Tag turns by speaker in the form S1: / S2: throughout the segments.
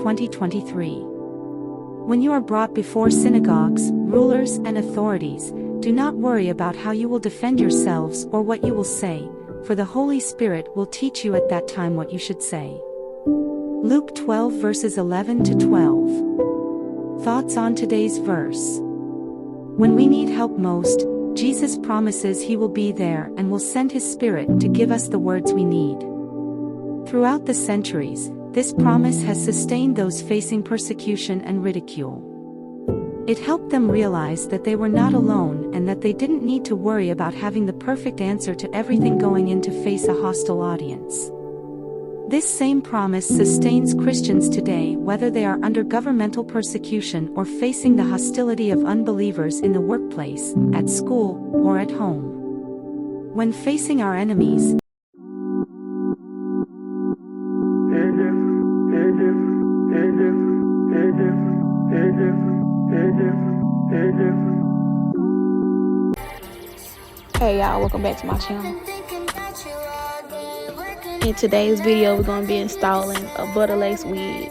S1: 2023. When you are brought before synagogues, rulers, and authorities, do not worry about how you will defend yourselves or what you will say, for the Holy Spirit will teach you at that time what you should say. Luke 12 verses 11 to 12. Thoughts on today's verse. When we need help most, Jesus promises He will be there and will send His Spirit to give us the words we need. Throughout the centuries, this promise has sustained those facing persecution and ridicule. It helped them realize that they were not alone and that they didn't need to worry about having the perfect answer to everything going in to face a hostile audience. This same promise sustains Christians today whether they are under governmental persecution or facing the hostility of unbelievers in the workplace, at school, or at home. When facing our enemies,
S2: Hey y'all, welcome back to my channel. In today's video, we're going to be installing a Butta lace wig.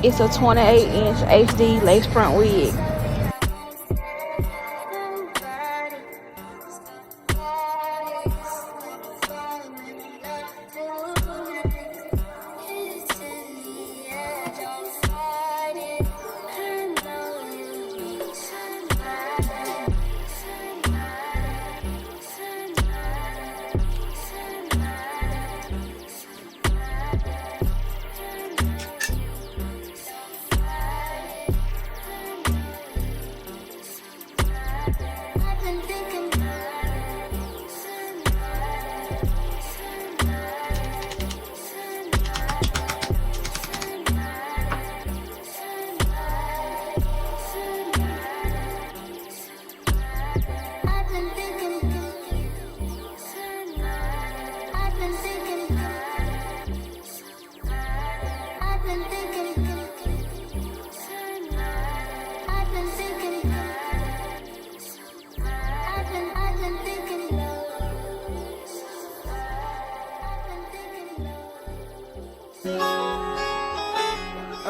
S2: It's a 28-inch HD lace front wig.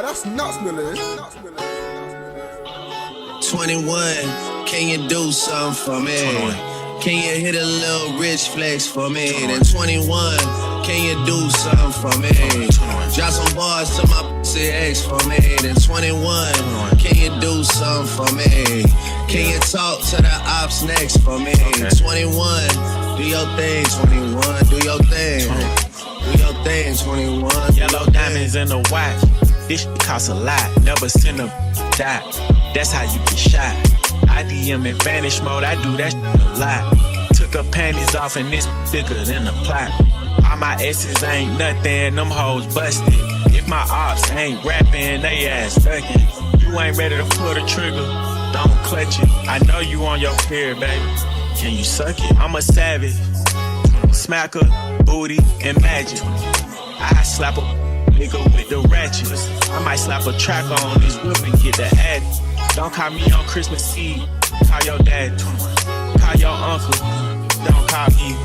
S3: That's nuts, Billy.
S4: 21, can you do something for me? 21. Can you hit a little rich flex for me? 21. Then 21, can you do something for me? 21. Drop some bars to my pussy ex for me. Then 21, can you do something for me? Can you talk to the ops next for me? Okay. 21, do your thing. 21, do your thing. Do your thing, 21.
S5: Yellow diamonds in the watch. This shit costs a lot. Never send a die. That's how you get shot. I DM in vanish mode. I do that shit a lot. Took her panties off and this thicker than a plot. All my S's ain't nothing. Them hoes busted. If my ops ain't rapping, they ass ducking. You ain't ready to pull the trigger. Don't clutch it. I know you on your period, baby. Can you suck it? I'm a savage. Smacker, booty, and magic. I slap a nigga with the ratchets. I might slap a track on this whip and get the ad. Don't call me on Christmas Eve. Call your dad. Call your uncle. Don't call me.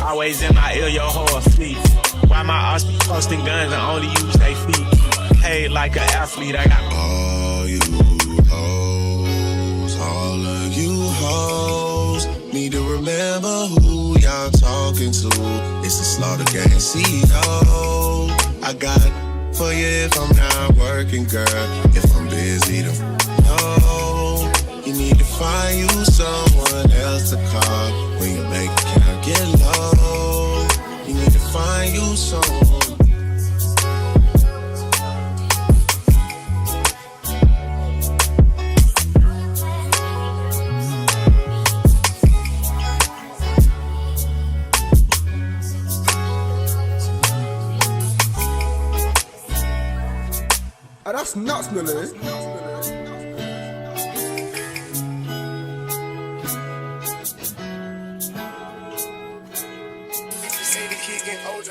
S5: Always in my ear, your whole fleet. Why my ass be posting guns and only use they feet? Paid like an athlete. I got
S4: all you hoes, all of you hoes. Need to remember who y'all talking to. It's the Slaughter Gang CEO. I got it for you if I'm not working, girl. If I'm busy, then no. You need to find you someone else to call when your bank account get low. You need to find you someone.
S3: That's nuts, Billy.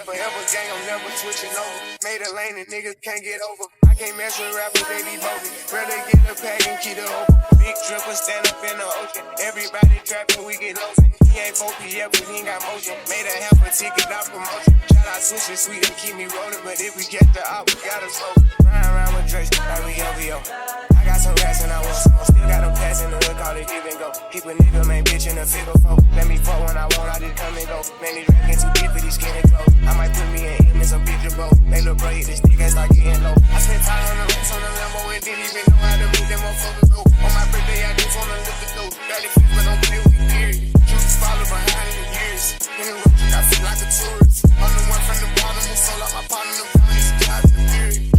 S4: Forever gang, I'm never switching over. Made a lane and niggas can't get over.
S6: can't mess with rappers, they be bogus. Rather get a pack and keep it open. Big dripper stand up in the ocean. Everybody trapping, we get lotion. He ain't focused yet, but he ain't got motion. Made a half a ticket, not promotion. Shout out Sushi Sweet and keep me rolling. But if we get the op, we gotta smoke. Ride around with Drake, like we LVO. I got some rats and I want some more. Still got them pass in the hood, call it give and go. Keep a nigga, man, bitch in a figure four. Let me fuck when I want, I just come and go. Man, these rap get too deep for these skinny clothes. I might put me in him in some picture, bro. They look bro, hit this dick and start getting low. I spent time on the rats on the Lambo and didn't even know how to meet them motherfuckers though. On my birthday, I just wanna lift the dough. Barely fit, but don't play with me, period. Juice follow behind in the years. In the road, I feel like a tourist. I'm the one from the bottom who sold out my partner, the brownies, God, the period.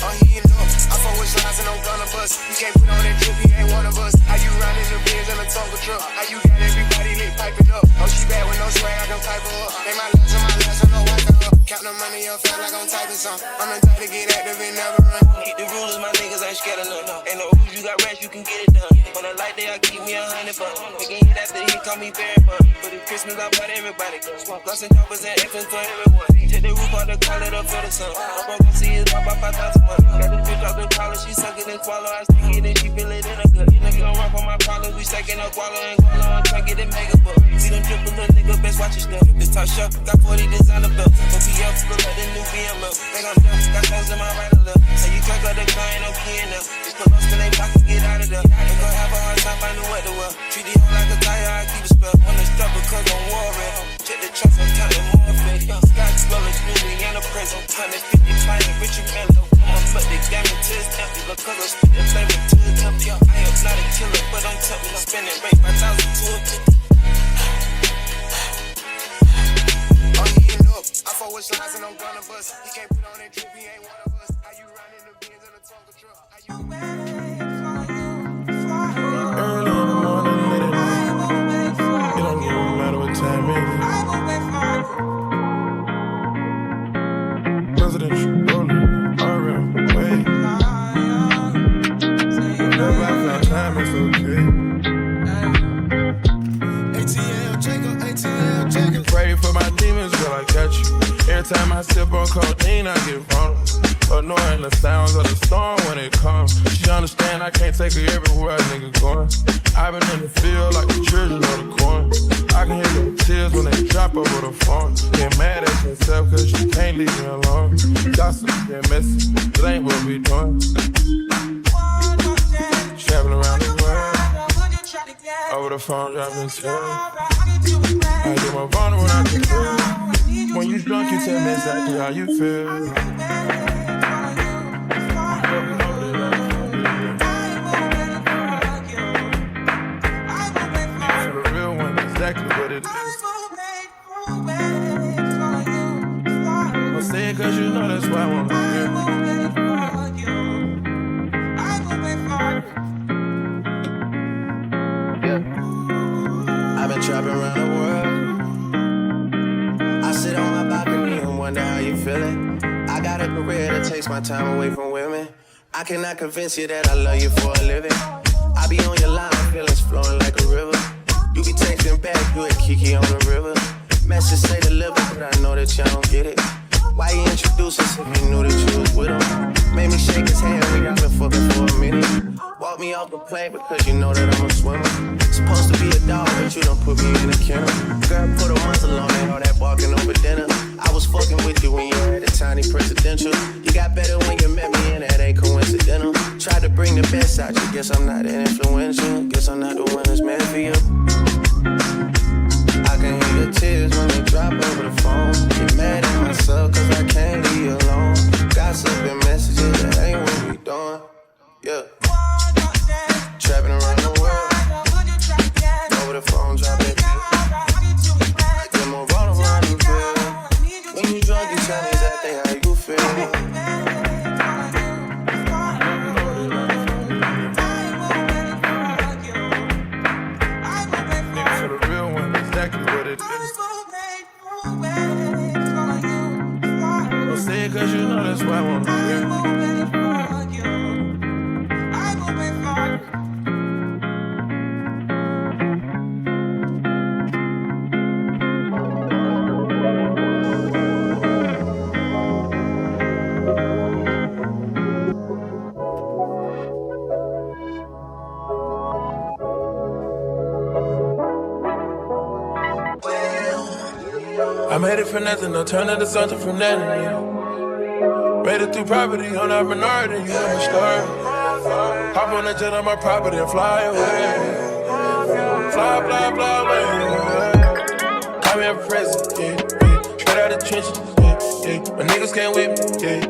S6: Oh, he ain't up. I fuck with slides and I'm gonna bust. You can't put on that drip, he ain't one of us. How you riding the Benz and a Tonka truck? How you got everybody lit piping up? Oh, she bad with no swag, I can pipe her up. They my last, I know I can up. Count the money up, feel like I'm typing some. I'm the type to get active and never run. Keep the rulers, my niggas ain't scared of none. Ain't no rules, you got rats, you can get it done. On a light day, I keep me 100 bucks. Making hit after he call me very fun. But it's Christmas, I bought everybody. Gloss and choppers and infants for everyone. Take the roof off the collar, the for the sun. I'm gonna see his pop by 5,000 months. Got this bitch off the collar, she suckin' and swallow. I stick it and she feel it in her gut. You nigga don't run for my problems, we stacking up wallow and gualo and try get it mega book. See them triple little nigga, best watch your step. This top shelf, got 40 designer belts. But PF, look like the new BMW. Think I'm dumb, got stones in my right or left. Say you crack up the car, ain't no key in there. Just put lost in they pocket, get out of there. Ain't gon' have a hard time finding what to wear. Treat the hoe like a tire, I keep it spell. On the strap because I'm warring. Check the trust, I'm counting more fake. Scott Swellers, Louis, and a prison. 150 client, Richard Mello. But they got me to his empty because I'm spitting flavor to the temple. I am not a killer, but I'm tempting. I'm spending rate 5,000 to a 50. Oh, he ain't up. I fuck with slides and I'm gonna bust. He can't put on that drip, he ain't one of us. How you riding the Benz and a Tonka truck? How you
S7: early in the morning, late at night. It don't even matter what time it is. Presidential rolling, RM, way. Whenever I find time, it's okay.
S3: ATL Jacob.
S7: Pray for my demons, girl, I got you. Every time I sip on codeine, I get vulnerable. Annoying the sounds of the storm when it comes. She understand I can't take her everywhere a nigga going. I've been in the field like the children of the corn. I can hear the tears when they drop over the phone. Get mad at yourself cause you can't leave me alone. Gossip, get messy, it ain't what we doing. Traveling around the world. Over the phone, dropping tears. I get more vulnerable when I can feel. When you drunk, you tell me exactly how you feel. Exactly what it is. I'll say it cause you know that's why I wanna hear.
S4: Yeah. I've been trapping around the world. I sit on my balcony and wonder how you feeling. I got a career that takes my time away from women. I cannot convince you that I love you for a living. I be on your line, feelings flowing like a river. You be texting back, you at Kiki on the river. Message say deliver, but I know that y'all don't get it. Why you introduce us if you knew that you was with him? Made me shake his hand, we got been fucking for a minute. Walk me off the plane because you know that I'm a swimmer. Supposed to be a dog, but you done put me in a kennel. Girl, put a muzzle on it, all that barking over dinner. I was fucking with you when you had a tiny presidential. You got better when you met me and that ain't coincidental. Tried to bring the best out you, guess I'm not that influential. Guess I'm not the one that's meant for you. I can hear your tears when they drop over the phone. Get mad at myself cause I can't leave you alone. Gossip and messages, that ain't what we doing. Yeah. Trapping around the world. Over the phone, dropping tears. Get more vulnerable how you feel. When you drunk, you tell me exactly how you feel. Exactly what it is. Don't say it cause you know that's why I wanna hear.
S7: I made it for nothing, no turn into something from nothing, yeah. Made it through property, I'm not minority, you know my story. Hop on the jet on my property and fly away. Fly, fly, fly away. I'm in prison, yeah. Straight out the trenches, yeah. My niggas can't whip me, yeah.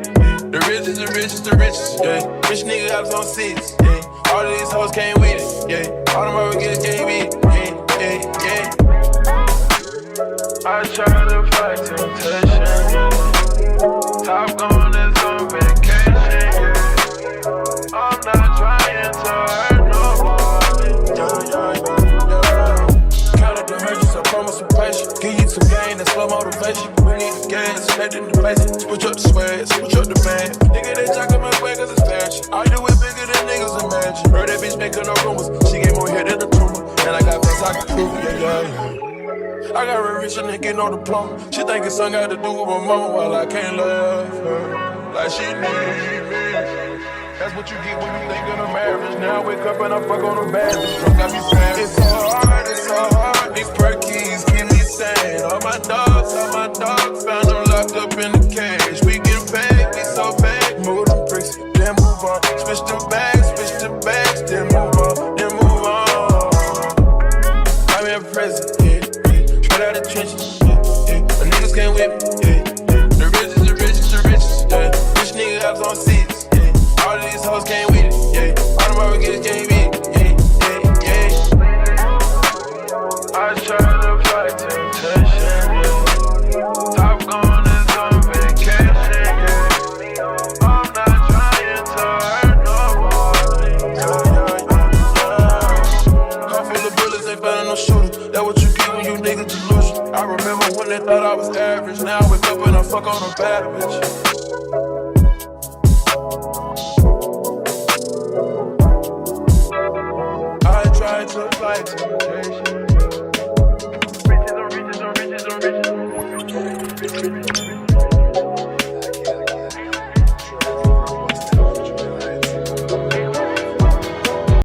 S7: The richest, the richest, the richest, yeah. Rich nigga I was on six, yeah. All of these hoes came with it, yeah. All them other niggas can't beat it, yeah, yeah. I try to fight temptation, yeah. Top gun is on vacation, yeah. I'm not trying to hurt nobody, Count up the hundreds, I promise some patience. Give you some gain and slow motivation. We need the gas, head in the place. Switch up the swag, switch up the band. Nigga, they jacking my swag cause it's fashion. I do it bigger than niggas imagine. Heard that bitch making no rumors. She gave more head than a tumor. And I got things I can prove, yeah. I got a rich and get no diploma. She think it's something got to do with my mama while I can't love her like she needs me. That's what you get when you think of a marriage. Now I wake up and I fuck on a bad bitch. Don't got me sad. It's so hard, it's so hard. These perkies keep me sane. All my dogs found them locked up in the cage. We get paid, we so paid. Move them bricks, then move on. Switch the bags, then move on, then move on. I'm in prison, yeah. Straight out the trenches, yeah. The niggas can't whip me, yeah. The richest, the richest, the richest, yeah. Rich nigga I was on seats, yeah. All of these hoes came with it, yeah. All them other niggas can't beat it, yeah. I try to fight temptation, yeah. Top gun is on vacation, yeah. I'm not trying to hurt nobody, Car full of bullets, ain't found no shooter. That what you get when you niggas delusion. I remember when they thought I was average. Now I wake up and I fuck on a bad bitch. I tried to fight temptation.